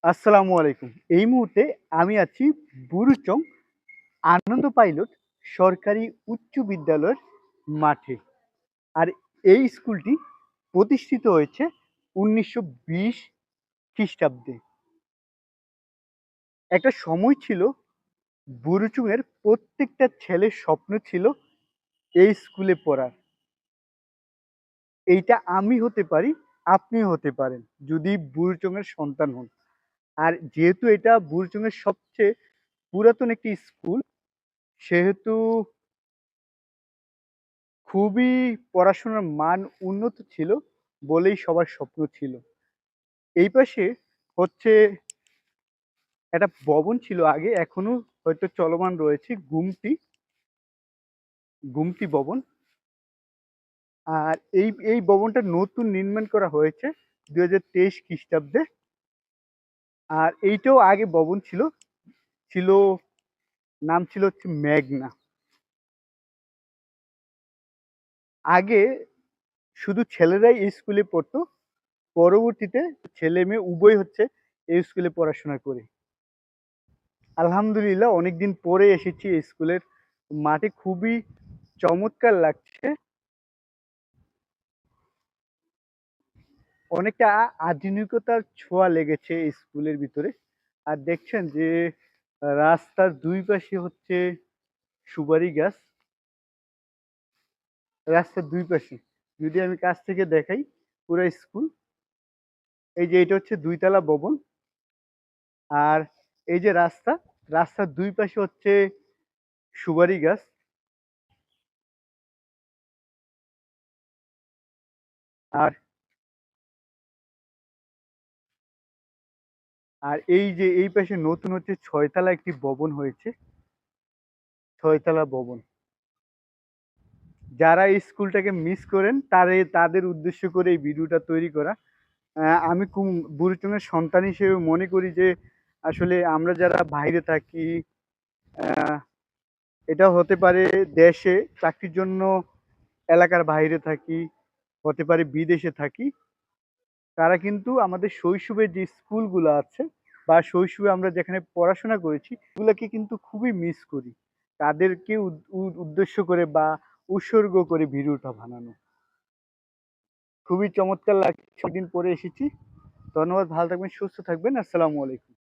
আসসালামু আলাইকুম। এই মুহূর্তে আমি আছি বুড়ুচং আনন্দ পাইলট সরকারি উচ্চ বিদ্যালয়ের মাঠে। আর এই স্কুলটি প্রতিষ্ঠিত হয়েছে ১৯২০ খ্রিস্টাব্দে। একটা সময় ছিল বুড়ুচুংয়ের প্রত্যেকটা ছেলের স্বপ্ন ছিল এই স্কুলে পড়ার। এইটা আমি হতে পারি, আপনিও হতে পারেন যদি বুড়ুচংয়ের সন্তান হন। আর যেহেতু এটা বুড়ুচংয়ের সবচেয়ে পুরাতন একটি স্কুল, সেহেতু খুবই পড়াশোনার মান উন্নত ছিল বলেই সবার স্বপ্ন ছিল। এই পাশে হচ্ছে একটা ভবন ছিল আগে, এখনো হয়তো চলমান রয়েছে গুমটি ভবন। আর এই ভবনটা নতুন নির্মাণ করা হয়েছে ২০২৩ খ্রিস্টাব্দে। আর এইটাও আগে ভবন ছিল, ছিল নাম ছিল হচ্ছে মেঘনা। আগে শুধু ছেলেরাই এই স্কুলে পড়তো, পরবর্তীতে ছেলে-মেয়ে উভয় হচ্ছে এই স্কুলে পড়াশোনা করে। আলহামদুলিল্লাহ অনেকদিন পরে এসেছি এই স্কুলের মাঠে, খুবই চমৎকার লাগছে। অনেকটা আধুনিকতার ছোঁয়া লেগেছে এই স্কুলের ভিতরে। আর দেখছেন যে রাস্তার ২ পাশে হচ্ছে সুপারি গাছ। রাস্তার ২ পাশে। যদি আমি কাছ থেকে দেখাই পুরা স্কুল, এই যে এটা হচ্ছে ২ তলা ভবন। আর এই যে রাস্তার ২ পাশে হচ্ছে সুপারি গাছ। আর আর এই যে এই পাশে নতুন হচ্ছে ৬ তলা একটি ভবন হয়েছে। ৬ তলা ভবন। যারা এই স্কুলটাকে মিস করেন তাদের উদ্দেশ্য করে এই ভিডিওটা তৈরি করা। আমি বুড়িচং-এর সন্তান হিসেবে মনে করি যে আসলে আমরা যারা বাইরে থাকি, আ এটা হতে পারে দেশে চাকরির জন্য এলাকার বাইরে থাকি, হতে পারে বিদেশে থাকি। তারা কিন্তু আমাদের শৈশবের যে স্কুলগুলা আছে বা শৈশবে আমরা যেখানে পড়াশোনা করেছি, এগুলাকে কিন্তু খুবই মিস করি। তাদেরকে উদ্দেশ্য করে বা উৎসর্গ করে ভিডিওটা বানানো। খুবই চমৎকার লাগছে, অনেকদিন পরে এসেছি। ধন্যবাদ, ভালো থাকবেন, সুস্থ থাকবেন। আসসালামু আলাইকুম।